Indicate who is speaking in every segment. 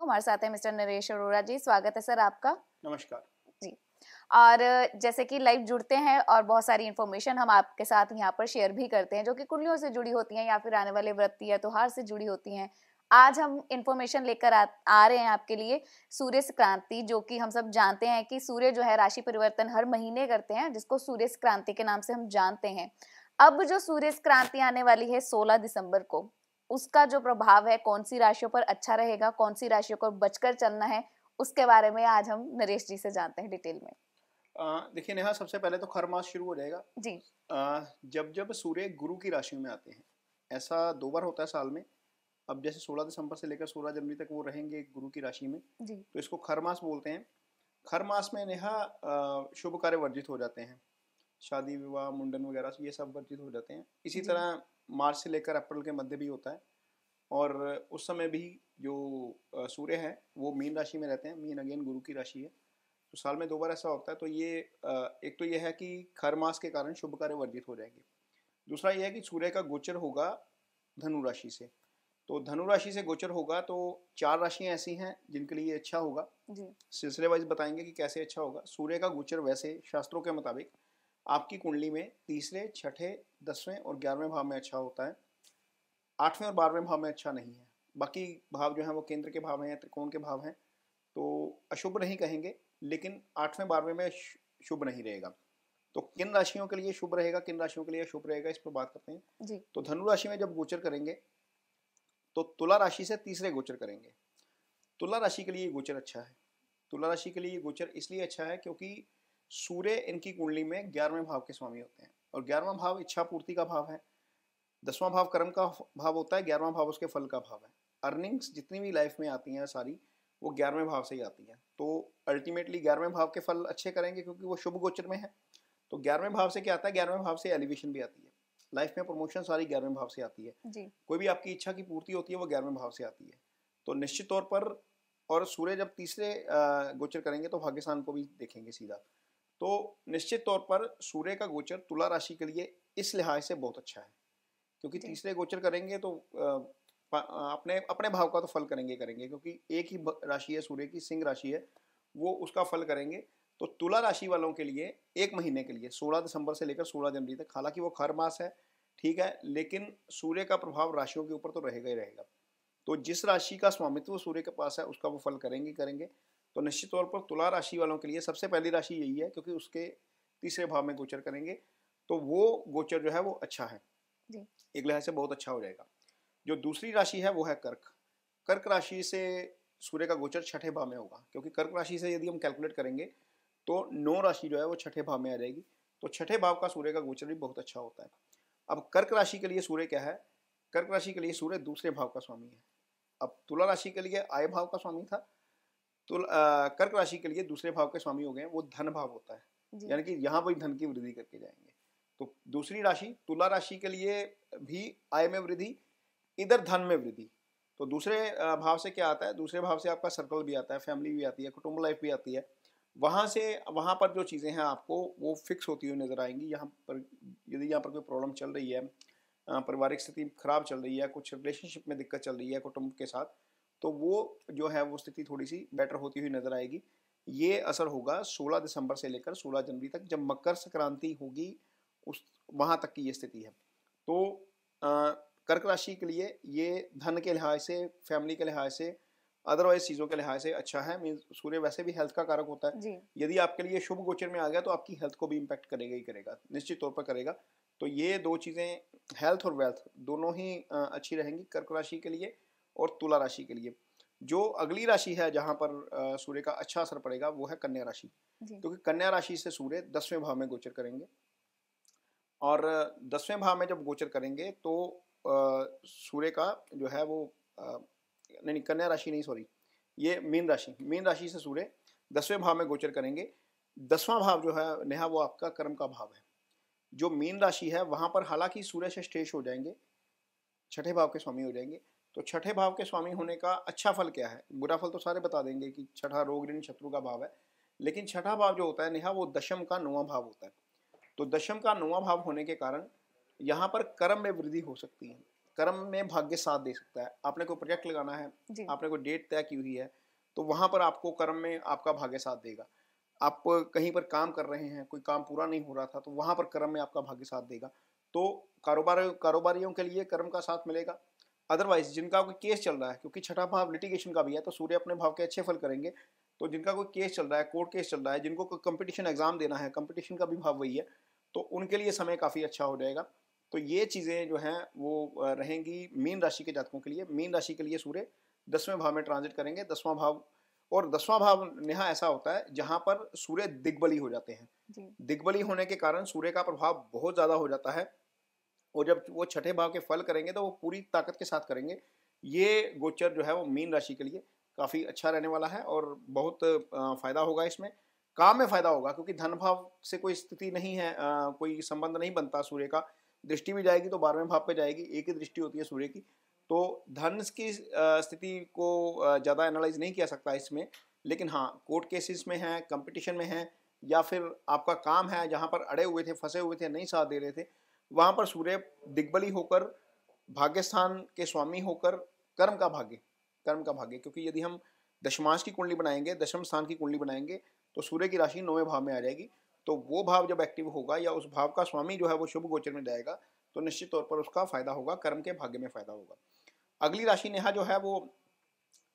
Speaker 1: हमारे साथ है मिस्टर नरेश अरोड़ा जी। स्वागत है सर आपका।
Speaker 2: नमस्कार
Speaker 1: जी। और जैसे कि लाइव जुड़ते हैं और बहुत सारी इन्फॉर्मेशन हम आपके साथ यहाँ पर शेयर भी करते हैं जो कि कुंडलियों से जुड़ी होती हैं या फिर आने वाले व्रत या त्योहार से जुड़ी होती हैं। आज हम इन्फॉर्मेशन लेकर आ रहे हैं आपके लिए सूर्य संक्रांति, जो कि हम सब जानते हैं कि सूर्य जो है राशि परिवर्तन हर महीने करते हैं, जिसको सूर्य संक्रांति के नाम से हम जानते हैं। अब जो सूर्य संक्रांति आने वाली है 16 दिसंबर को, उसका जो प्रभाव है कौन सी राशियों पर अच्छा रहेगा, कौन सी राशियों को बचकर चलना है, उसके बारे में आज हम नरेश जी से जानते हैं डिटेल में।
Speaker 2: देखिए नेहा, सबसे पहले तो खर मास शुरू हो जाएगा।
Speaker 1: जी।
Speaker 2: जब जब सूर्य गुरु की राशि में आते हैं, ऐसा 2 बार होता है साल में। अब जैसे 16 दिसंबर से लेकर 16 जनवरी तक वो रहेंगे गुरु की राशि में,
Speaker 1: जी।
Speaker 2: तो इसको खर मास बोलते हैं। खर मास में नेहा शुभ कार्य वर्जित हो जाते हैं, शादी विवाह मुंडन वगैरह ये सब वर्जित हो जाते हैं। इसी
Speaker 1: जी।
Speaker 2: तरह मार्च से लेकर अप्रैल के मध्य भी होता है। और उस समय भी जो सूर्य है वो मीन राशि में रहते हैं। मीन अगेन गुरु की राशि है, तो साल में 2 बार ऐसा होता है। तो ये एक तो ये है कि खर मास के कारण शुभ कार्य वर्जित हो जाएंगे। दूसरा ये है कि सूर्य का गोचर होगा धनु राशि से। तो धनु राशि से गोचर होगा तो 4 राशियां ऐसी हैं जिनके लिए अच्छा होगा।
Speaker 1: जी।
Speaker 2: सिलसिले वाइज बताएंगे कि कैसे अच्छा होगा। सूर्य का गोचर वैसे शास्त्रों के मुताबिक आपकी कुंडली में तीसरे, छठे, 10वें और 11वें भाव में अच्छा होता है। 8वें और 12वें भाव में अच्छा नहीं है। बाकी भाव जो है वो केंद्र के भाव हैं, त्रिकोण के भाव हैं, तो अशुभ नहीं कहेंगे, लेकिन 8वें 12वें में शुभ नहीं रहेगा। तो किन राशियों के लिए शुभ रहेगा, किन राशियों के लिए अशुभ रहेगा, इस पर बात करते हैं।
Speaker 1: जी।
Speaker 2: तो धनु राशि में जब गोचर करेंगे तो तुला राशि से तीसरे गोचर करेंगे। तुला राशि के लिए गोचर अच्छा है। तुला राशि के लिए गोचर इसलिए अच्छा है क्योंकि सूर्य इनकी कुंडली में 11वें भाव के स्वामी होते हैं, और 11वां भाव इच्छा पूर्ति का भाव है। 10वां भाव कर्म का भाव होता है, 11वां भाव उसके फल का भाव है। अर्निंग्स जितनी भी लाइफ में आती हैं सारी, वो 11वें भाव से ही आती हैं। तो अल्टीमेटली 11वें भाव के फल अच्छे करेंगे क्योंकि वो शुभ गोचर में है। तो 11वें भाव से क्या आता है, 11वें भाव से एलिवेशन भी आती है। लाइफ में प्रमोशन सारी 11वें भाव से आती है।
Speaker 1: जी।
Speaker 2: कोई भी आपकी इच्छा की पूर्ति होती है वो 11वें भाव से आती है। तो निश्चित तौर पर, और सूर्य जब तीसरे गोचर करेंगे तो भाग्यस्थान को भी देखेंगे सीधा। तो निश्चित तौर पर सूर्य का गोचर तुला राशि के लिए इस लिहाज से बहुत अच्छा है, क्योंकि
Speaker 1: जी।
Speaker 2: तीसरे गोचर करेंगे तो अपने अपने भाव का तो फल करेंगे क्योंकि एक ही राशि है सूर्य की, सिंह राशि है, वो उसका फल करेंगे। तो तुला राशि वालों के लिए एक महीने के लिए 16 दिसंबर से लेकर 16 जनवरी तक, हालांकि वो खर मास है ठीक है, लेकिन सूर्य का प्रभाव राशियों के ऊपर तो रहेगा ही रहेगा। तो जिस राशि का स्वामित्व सूर्य के पास है उसका वो फल करेंगे। तो निश्चित तौर पर तुला राशि वालों के लिए सबसे पहली राशि यही है, क्योंकि उसके तीसरे भाव में गोचर करेंगे, तो वो गोचर जो है वो अच्छा है।
Speaker 1: जी।
Speaker 2: एक लिहाज से बहुत अच्छा हो जाएगा। जो दूसरी राशि है वो है कर्क। कर्क राशि से सूर्य का गोचर छठे भाव में होगा, क्योंकि कर्क राशि से यदि हम कैलकुलेट करेंगे तो 9 राशि जो है वो छठे भाव में आ जाएगी। तो छठे भाव का सूर्य का गोचर भी बहुत अच्छा होता है। अब कर्क राशि के लिए सूर्य क्या है, कर्क राशि के लिए सूर्य दूसरे भाव का स्वामी है। अब तुला राशि के लिए आय भाव का स्वामी था, तो कर्क राशि के लिए दूसरे भाव के स्वामी हो गए, वो धन भाव होता है, यानी कि यहाँ पर धन की वृद्धि करके जाएंगे। तो दूसरी राशि तुला राशि के लिए भी आय में वृद्धि, इधर धन में वृद्धि। तो दूसरे भाव से क्या आता है, दूसरे भाव से आपका सर्कल भी आता है, फैमिली भी आती है, कुटुंब लाइफ भी आती है। वहाँ से वहाँ पर जो चीज़ें हैं आपको वो फिक्स होती हुई नजर आएंगी। यहाँ पर यदि यहाँ पर कोई प्रॉब्लम चल रही है, पारिवारिक स्थिति खराब चल रही है, कुछ रिलेशनशिप में दिक्कत चल रही है कुटुंब के साथ, तो वो जो है वो स्थिति थोड़ी सी बेटर होती हुई नजर आएगी। ये असर होगा 16 दिसंबर से लेकर 16 जनवरी तक, जब मकर संक्रांति होगी उस वहाँ तक की ये स्थिति है। तो कर्क राशि के लिए ये धन के लिहाज से, फैमिली के लिहाज से, अदरवाइज चीज़ों के लिहाज से अच्छा है। मीन सूर्य वैसे भी हेल्थ का कारक होता है।
Speaker 1: जी।
Speaker 2: यदि आपके लिए शुभ गोचर में आ गया तो आपकी हेल्थ को भी इम्पैक्ट करेगा ही करेगा, निश्चित तौर पर करेगा। तो ये दो चीज़ें, हेल्थ और वेल्थ दोनों ही अच्छी रहेंगी कर्क राशि के लिए और तुला राशि के लिए। जो अगली राशि है जहाँ पर सूर्य का अच्छा असर पड़ेगा वो है कन्या राशि, क्योंकि कन्या राशि से सूर्य 10वें भाव में गोचर करेंगे। और 10वें भाव में जब गोचर करेंगे तो सूर्य का जो है वो नहीं, कन्या राशि नहीं, सॉरी, ये मीन राशि से सूर्य 10वें भाव में गोचर करेंगे। 10वां भाव जो है नेहा वो आपका कर्म का भाव है। जो मीन राशि है वहाँ पर हालांकि सूर्य से श्रेष्ठ हो जाएंगे, छठे भाव के स्वामी हो जाएंगे। तो छठे भाव के स्वामी होने का अच्छा फल क्या है, बुरा फल तो सारे बता देंगे कि छठा रोग ऋण शत्रु का भाव है, लेकिन छठा भाव जो होता है नेहा वो दशम का 9वां भाव होता है। तो दशम का 9वां भाव होने के कारण यहाँ पर कर्म में वृद्धि हो सकती है। कर्म में भाग्य साथ दे सकता है। आपने कोई प्रोजेक्ट लगाना है,
Speaker 1: जी।
Speaker 2: आपने कोई डेट तय की हुई है, तो वहां पर आपको कर्म में आपका भाग्य साथ देगा। आप कहीं पर काम कर रहे हैं, कोई काम पूरा नहीं हो रहा था, तो वहां पर कर्म में आपका भाग्य साथ देगा। तो कारोबारियों के लिए कर्म का साथ मिलेगा। अदरवाइज जिनका कोई केस चल रहा है, क्योंकि छठा भाव लिटिगेशन का भी है, तो सूर्य अपने भाव के अच्छे फल करेंगे। तो जिनका कोई केस चल रहा है, कोर्ट केस चल रहा है, जिनको कोई कंपटीशन एग्जाम देना है, कंपटीशन का भी भाव वही है, तो उनके लिए समय काफ़ी अच्छा हो जाएगा। तो ये चीज़ें जो हैं वो रहेंगी मीन राशि के जातकों के लिए। मीन राशि के लिए सूर्य 10वें भाव में ट्रांजिट करेंगे। 10वां भाव, और 10वां भाव नेहा ऐसा होता है जहाँ पर सूर्य दिग्बली हो जाते हैं।
Speaker 1: जी।
Speaker 2: दिग्बली होने के कारण सूर्य का प्रभाव बहुत ज़्यादा हो जाता है, और जब वो छठे भाव के फल करेंगे तो वो पूरी ताकत के साथ करेंगे। ये गोचर जो है वो मीन राशि के लिए काफ़ी अच्छा रहने वाला है, और बहुत फायदा होगा इसमें। काम में फायदा होगा, क्योंकि धन भाव से कोई स्थिति नहीं है, कोई संबंध नहीं बनता सूर्य का। दृष्टि भी जाएगी तो 12वें भाव पे जाएगी, एक ही दृष्टि होती है सूर्य की। तो धन की स्थिति को ज़्यादा एनालाइज नहीं किया सकता इसमें। लेकिन हाँ, कोर्ट केसेस में है, कंपटीशन में है, या फिर आपका काम है जहाँ पर अड़े हुए थे, फंसे हुए थे, नहीं साथ दे रहे थे, वहाँ पर सूर्य दिग्बली होकर, भाग्यस्थान के स्वामी होकर, कर्म का भाग्य, क्योंकि यदि हम दशमांश की कुंडली बनाएंगे, दशम स्थान की कुंडली बनाएंगे, तो सूर्य की राशि 9वें भाव में आ जाएगी। तो वो भाव जब एक्टिव होगा, या उस भाव का स्वामी जो है वो शुभ गोचर में जाएगा, तो निश्चित तौर पर उसका फायदा होगा, कर्म के भाग्य में फायदा होगा। अगली राशि नेहा जो है वो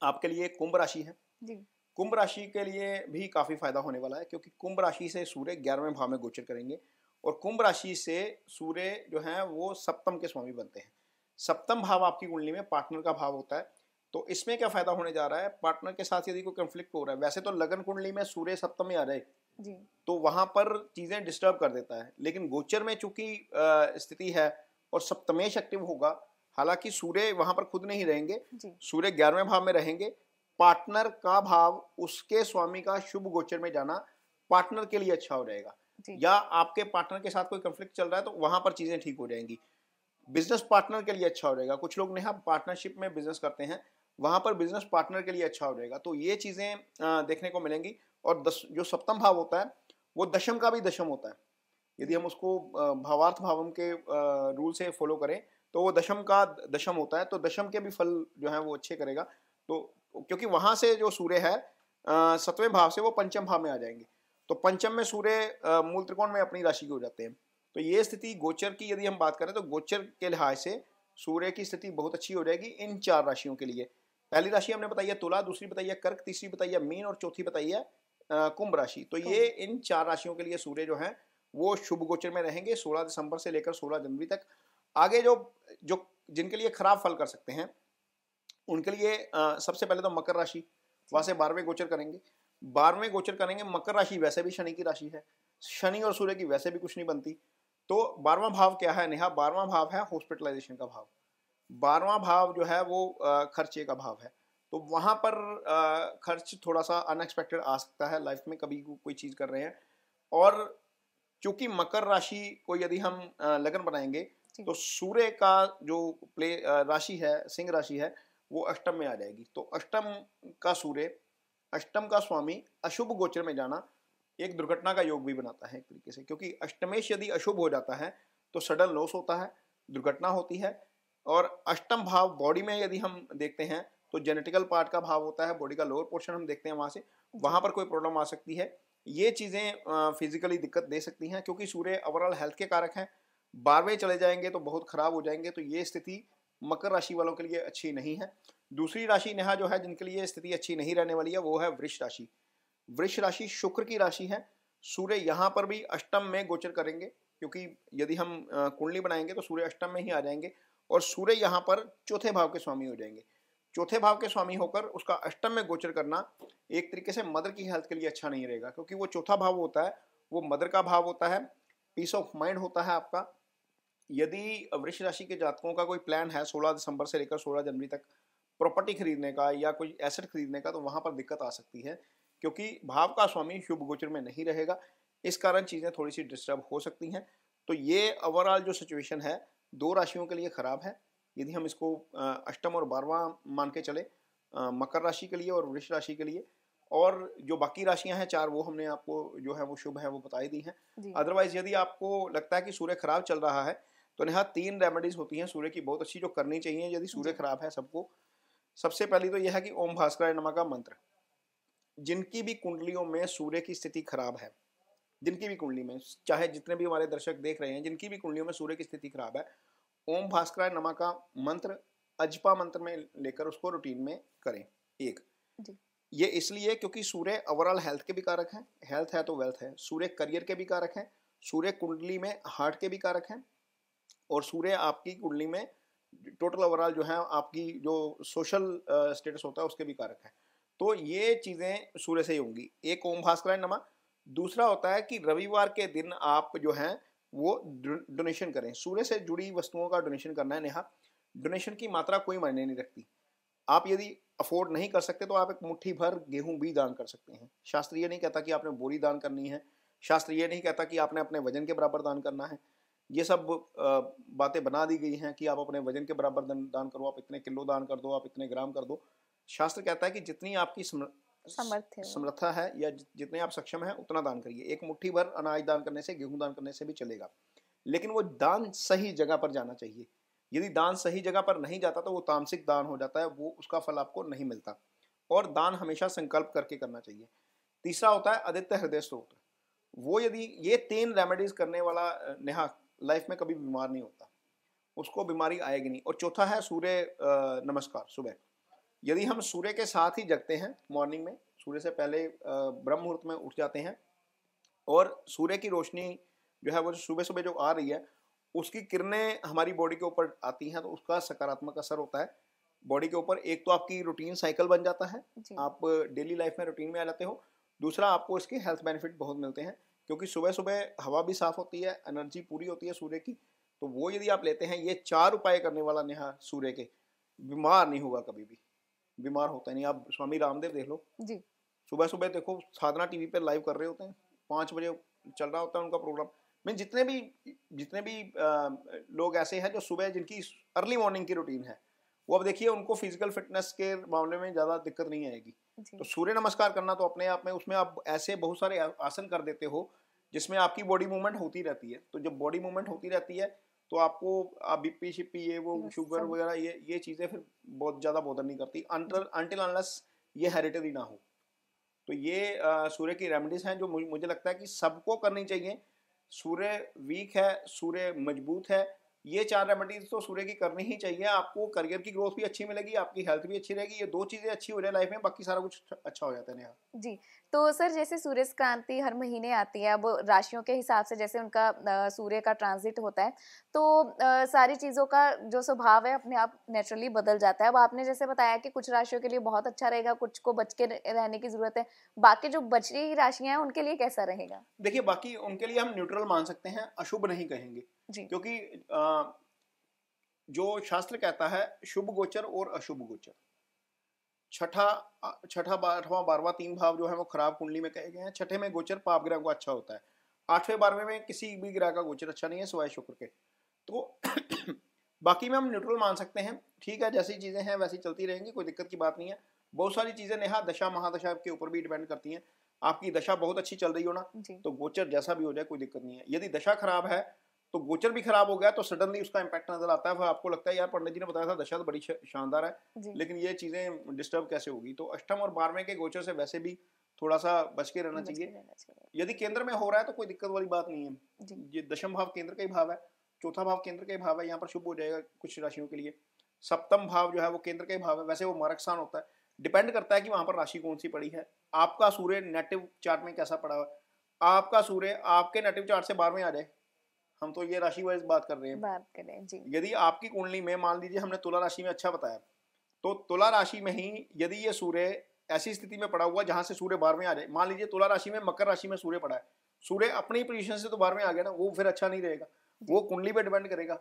Speaker 2: आपके लिए कुंभ राशि है।
Speaker 1: जी।
Speaker 2: कुंभ राशि के लिए भी काफी फायदा होने वाला है, क्योंकि कुंभ राशि से सूर्य 11वें भाव में गोचर करेंगे, और कुंभ राशि से सूर्य जो है वो सप्तम के स्वामी बनते हैं। सप्तम भाव आपकी कुंडली में पार्टनर का भाव होता है। तो इसमें क्या फायदा होने जा रहा है, पार्टनर के साथ यदि कोई कंफ्लिक्ट हो रहा है, वैसे तो लगन कुंडली में सूर्य सप्तम में आ जाए
Speaker 1: जी।
Speaker 2: तो वहां पर चीजें डिस्टर्ब कर देता है, लेकिन गोचर में चूंकि स्थिति है और सप्तमेश एक्टिव होगा, हालांकि सूर्य वहां पर खुद नहीं रहेंगे,
Speaker 1: जी।
Speaker 2: सूर्य 11वें भाव में रहेंगे। पार्टनर का भाव, उसके स्वामी का शुभ गोचर में जाना पार्टनर के लिए अच्छा हो जाएगा।
Speaker 1: जी।
Speaker 2: या आपके पार्टनर के साथ कोई कंफ्लिक्ट चल रहा है तो वहां पर चीजें ठीक हो जाएंगी। बिजनेस पार्टनर के लिए अच्छा हो जाएगा। कुछ लोग नेहा पार्टनरशिप में बिजनेस करते हैं, वहां पर बिजनेस पार्टनर के लिए अच्छा हो जाएगा। तो ये चीजें देखने को मिलेंगी। और जो सप्तम भाव होता है वो दशम का भी दशम होता है। यदि हम उसको भावार्थ भावम के रूल से फॉलो करें तो वो दशम का दशम होता है, तो दशम के भी फल जो है वो अच्छे करेगा। तो क्योंकि वहां से जो सूर्य है 7वें भाव से वो पंचम भाव में आ जाएंगे, तो पंचम में सूर्य मूल त्रिकोण में अपनी राशि के हो जाते हैं। तो ये स्थिति गोचर की यदि हम बात करें तो गोचर के लिहाज से सूर्य की स्थिति बहुत अच्छी हो जाएगी इन 4 राशियों के लिए। पहली राशि हमने बताई है तुला, दूसरी बताई है कर्क, तीसरी बताई है मीन, और चौथी बताई है कुंभ राशि। तो ये इन 4 राशियों के लिए सूर्य जो है वो शुभ गोचर में रहेंगे 16 दिसंबर से लेकर 16 जनवरी तक। आगे जो जो जिनके लिए खराब फल कर सकते हैं उनके लिए सबसे पहले तो मकर राशि, वहां से 12वें गोचर करेंगे। 12वें गोचर करेंगे, मकर राशि वैसे भी शनि की राशि है, शनि और सूर्य की वैसे भी कुछ नहीं बनती। तो 12वां भाव क्या है नेहा, 12वां भाव है हॉस्पिटलाइजेशन का भाव। 12वां भाव जो है वो खर्चे का भाव है। तो वहां पर खर्च थोड़ा सा अनएक्सपेक्टेड आ सकता है लाइफ में, कभी कोई चीज कर रहे हैं। और चूंकि मकर राशि को यदि हम लगन बनाएंगे तो सूर्य का जो राशि है, सिंह राशि है, वो अष्टम में आ जाएगी। तो अष्टम का सूर्य, अष्टम का स्वामी अशुभ गोचर में जाना एक दुर्घटना का योग भी बनाता है एक तरीके से, क्योंकि अष्टमेश यदि अशुभ हो जाता है तो सडन लॉस होता है, दुर्घटना होती है। और अष्टम भाव बॉडी में यदि हम देखते हैं तो जेनेटिकल पार्ट का भाव होता है, बॉडी का लोअर पोर्शन हम देखते हैं वहां से, वहां पर कोई प्रॉब्लम आ सकती है। ये चीजें फिजिकली दिक्कत दे सकती हैं, क्योंकि सूर्य ओवरऑल हेल्थ के कारक हैं। 12वें चले जाएंगे तो बहुत खराब हो जाएंगे। तो ये स्थिति मकर राशि वालों के लिए अच्छी नहीं है। दूसरी राशि नेहा जो है जिनके लिए स्थिति अच्छी नहीं रहने वाली है वो है वृष राशि। वृष राशि शुक्र की राशि है। सूर्य यहाँ पर भी अष्टम में गोचर करेंगे, क्योंकि यदि हम कुंडली बनाएंगे तो सूर्य अष्टम में ही आ जाएंगे, और सूर्य यहाँ पर चौथे भाव के स्वामी हो जाएंगे। चौथे भाव के स्वामी होकर उसका अष्टम में गोचर करना एक तरीके से मदर की हेल्थ के लिए अच्छा नहीं रहेगा, क्योंकि वो चौथा भाव होता है, वो मदर का भाव होता है, पीस ऑफ माइंड होता है आपका। यदि वृष राशि के जातकों का कोई प्लान है 16 दिसंबर से लेकर 16 जनवरी तक प्रॉपर्टी खरीदने का या कोई एसेट खरीदने का, तो वहां पर दिक्कत आ सकती है, क्योंकि भाव का स्वामी शुभ गोचर में नहीं रहेगा। इस कारण चीजें थोड़ी सी डिस्टर्ब हो सकती हैं। तो ये ओवरऑल जो सिचुएशन है 2 राशियों के लिए खराब है। यदि हम इसको अष्टम और 12वां मान के चले, मकर राशि के लिए और वृष राशि के लिए, और जो बाकी राशियां हैं 4 वो हमने आपको जो है वो शुभ है वो बता ही दी हैं। अदरवाइज यदि आपको लगता है कि सूर्य खराब चल रहा है तो नेहा 3 रेमेडीज होती हैं सूर्य की बहुत अच्छी जो करनी चाहिए यदि सूर्य
Speaker 1: जी।
Speaker 2: खराब है सबको। सबसे पहली तो यह है कि ओम भास्कराय नमः का मंत्र, जिनकी भी कुंडलियों में सूर्य की स्थिति खराब है, जिनकी भी कुंडली में, चाहे जितने भी हमारे दर्शक देख रहे हैं, जिनकी भी कुंडलियों में सूर्य की स्थिति खराब है, ओम भास्कराय नमः का मंत्र अजपा मंत्र में लेकर उसको रूटीन में करें। एक
Speaker 1: जी।
Speaker 2: ये इसलिए क्योंकि सूर्य ओवरऑल हेल्थ के भी कारक हैं, हेल्थ है तो वेल्थ है, सूर्य करियर के भी कारक हैं, सूर्य कुंडली में हार्ट के भी कारक हैं, और सूर्य आपकी कुंडली में टोटल ओवरऑल जो है आपकी जो सोशल स्टेटस होता है उसके भी कारक है। तो ये चीज़ें सूर्य से ही होंगी। एक ओम भास्कराय नमः। दूसरा होता है कि रविवार के दिन आप जो हैं वो डोनेशन करें, सूर्य से जुड़ी वस्तुओं का डोनेशन करना है नेहा। डोनेशन की मात्रा कोई मायने नहीं रखती। आप यदि अफोर्ड नहीं कर सकते तो आप एक मुट्ठी भर गेहूं भी दान कर सकते हैं। शास्त्र ये नहीं कहता कि आपने बोरी दान करनी है, शास्त्र ये नहीं कहता कि आपने अपने वजन के बराबर दान करना है। ये सब बातें बना दी गई हैं कि आप अपने वजन के बराबर दान करो, आप इतने किलो दान कर दो, आप इतने ग्राम कर दो। शास्त्र कहता है कि जितनी आपकी
Speaker 1: सामर्थ्य हो।
Speaker 2: समर्था है या जितने आप सक्षम हैं उतना दान करिए। एक मुट्ठी भर अनाज दान करने से, गेहूं दान करने से भी चलेगा, लेकिन वो दान सही जगह पर जाना चाहिए। यदि दान सही जगह पर नहीं जाता तो वो तामसिक दान हो जाता है, वो उसका फल आपको नहीं मिलता। और दान हमेशा संकल्प करके करना चाहिए। तीसरा होता है आदित्य हृदय स्तोत्र। वो यदि ये 3 रेमेडीज करने वाला नेहा लाइफ में कभी बीमार नहीं होता, उसको बीमारी आएगी नहीं। और चौथा है सूर्य नमस्कार सुबह। यदि हम सूर्य के साथ ही जगते हैं मॉर्निंग में, सूर्य से पहले ब्रह्म मुहूर्त में उठ जाते हैं, और सूर्य की रोशनी जो है वो सुबह सुबह जो आ रही है उसकी किरणें हमारी बॉडी के ऊपर आती हैं, तो उसका सकारात्मक असर होता है बॉडी के ऊपर। एक तो आपकी रूटीन साइकिल बन जाता है,
Speaker 1: जी।
Speaker 2: आप डेली लाइफ में रूटीन में आ जाते हो। दूसरा आपको इसके हेल्थ बेनिफिट बहुत मिलते हैं, क्योंकि सुबह सुबह हवा भी साफ होती है, एनर्जी पूरी होती है सूर्य की। तो वो यदि आप लेते हैं, ये 4 उपाय करने वाला नेहा सूर्य के, बीमार नहीं होगा कभी भी। बीमार होता नहीं। आप स्वामी रामदेव देख लो,
Speaker 1: जी।
Speaker 2: सुबह सुबह देखो साधना टीवी पे लाइव कर रहे होते हैं, 5 बजे चल रहा होता है उनका प्रोग्राम। मैं जितने भी लोग ऐसे हैं जो सुबह, जिनकी अर्ली मॉर्निंग की रूटीन है, वो अब देखिए उनको फिजिकल फिटनेस के मामले में ज़्यादा दिक्कत नहीं आएगी। तो
Speaker 1: जी।
Speaker 2: सूर्य नमस्कार करना तो अपने आप में, उसमें आप ऐसे बहुत सारे आसन कर देते हो जिसमें आपकी बॉडी मूवमेंट होती रहती है। तो जब बॉडी मूवमेंट होती रहती है तो आपको बीपी शिपी ये वो
Speaker 1: बस
Speaker 2: शुगर
Speaker 1: सब।
Speaker 2: वगैरह ये चीज़ें फिर बहुत ज़्यादा बॉदर नहीं करती,
Speaker 1: जी।
Speaker 2: अनटिल अनलेस ये हेरिडिटरी ना हो। तो ये सूर्य की रेमेडीज हैं जो मुझे लगता है कि सबको करनी चाहिए। सूर्य वीक है, सूर्य मजबूत है, ये 4 रेमेडीज तो सूर्य की करनी ही चाहिए। आपको करियर की ग्रोथ भी अच्छी मिलेगी, आपकी हेल्थ भी अच्छी रहेगी। ये 2 चीज़ें अच्छी हो जाए लाइफ में, बाकी सारा कुछ अच्छा हो जाता है नेहा।
Speaker 1: जी, तो सर जैसे सूर्य क्रांति हर महीने आती है, अब राशियों के हिसाब से जैसे उनका सूर्य का ट्रांजिट होता है, तो सारी चीज़ों का जो स्वभाव है अपने आप नेचुरली बदल जाता है। अब आपने जैसे बताया कि कुछ राशियों के लिए बहुत अच्छा रहेगा, कुछ को बच के रहने की ज़रूरत है, बाकी जो बची हुई राशियाँ हैं उनके लिए कैसा रहेगा?
Speaker 2: देखिए बाकी उनके लिए हम न्यूट्रल मान सकते हैं, अशुभ नहीं कहेंगे,
Speaker 1: जी।
Speaker 2: क्योंकि जो शास्त्र कहता है शुभ गोचर और अशुभ गोचर, छठा 8वां 12वां 3 भाव जो है वो खराब कुंडली में कहे गए हैं। छठे में गोचर पाप ग्रह को अच्छा होता है। 8वें 12वें में किसी भी ग्रह का गोचर अच्छा नहीं है सिवाय शुक्र के। तो बाकी में हम न्यूट्रल मान सकते हैं, ठीक है, जैसी चीज़ें हैं वैसी चलती रहेंगी, कोई दिक्कत की बात नहीं है। बहुत सारी चीज़ें नेहा दशा महादशा के ऊपर भी डिपेंड करती हैं। आपकी दशा बहुत अच्छी चल रही हो ना,
Speaker 1: जी।
Speaker 2: तो गोचर जैसा भी हो जाए कोई दिक्कत नहीं है। यदि दशा खराब है तो गोचर भी खराब हो गया तो सडनली उसका इम्पैक्ट नजर आता है, फिर आपको लगता है यार पंडित जी ने बताया था दशा तो बड़ी शानदार है,
Speaker 1: जी।
Speaker 2: लेकिन ये चीज़ें डिस्टर्ब कैसे होगी। तो अष्टम और 12वें के गोचर से वैसे भी थोड़ा सा बच के रहना
Speaker 1: बच के
Speaker 2: चाहिए।
Speaker 1: रहना चाहिए।
Speaker 2: यदि केंद्र में हो रहा है तो कोई दिक्कत वाली बात नहीं है।
Speaker 1: जी।
Speaker 2: ये दशम भाव केंद्र का ही भाव है, चौथा भाव केंद्र का ही भाव है, यहाँ पर शुभ हो जाएगा कुछ राशियों के लिए। सप्तम भाव जो है वो केंद्र का ही भाव है, वैसे वो मार्गस्थान होता है। डिपेंड करता है कि वहां पर राशि कौन सी पड़ी है, आपका सूर्य नेटिव चार्ट में कैसा पड़ा हुआ है। आपका सूर्य आपके नेटिव चार्ट से 12वें आ जाए, हम तो ये राशि वाइज बात कर रहे हैं।
Speaker 1: बात करें, जी।
Speaker 2: यदि आपकी कुंडली में मान लीजिए हमने तुला राशि में अच्छा बताया, तो तुला राशि में ही यदि ये सूर्य ऐसी स्थिति में पड़ा हुआ जहां से सूर्य 12वें आ जाए, मान लीजिए तुला राशि में मकर राशि में सूर्य पड़ा है, सूर्य अपनी पोजीशन से तो 12वें आ गया ना, वो फिर अच्छा नहीं रहेगा।
Speaker 1: जी।
Speaker 2: वो कुंडली पे डिपेंड करेगा।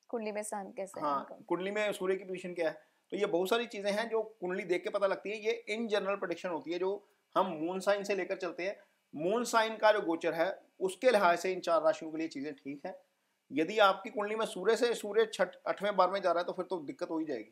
Speaker 1: कुंडली में स्थान कैसा है
Speaker 2: हाँ,
Speaker 1: उनका?
Speaker 2: कुंडली में सूर्य की पोजीशन क्या है। तो ये बहुत सारी चीजें हैं जो कुंडली देख के पता लगती है। ये इन जनरल प्रेडिक्शन होती है जो हम मून साइन से लेकर चलते हैं। मून साइन का जो गोचर है उसके लिहाज से इन 4 राशियों के लिए चीजें ठीक है। यदि आपकी कुंडली में सूर्य 8वें 12वें जा रहा है तो फिर तो दिक्कत हो ही जाएगी।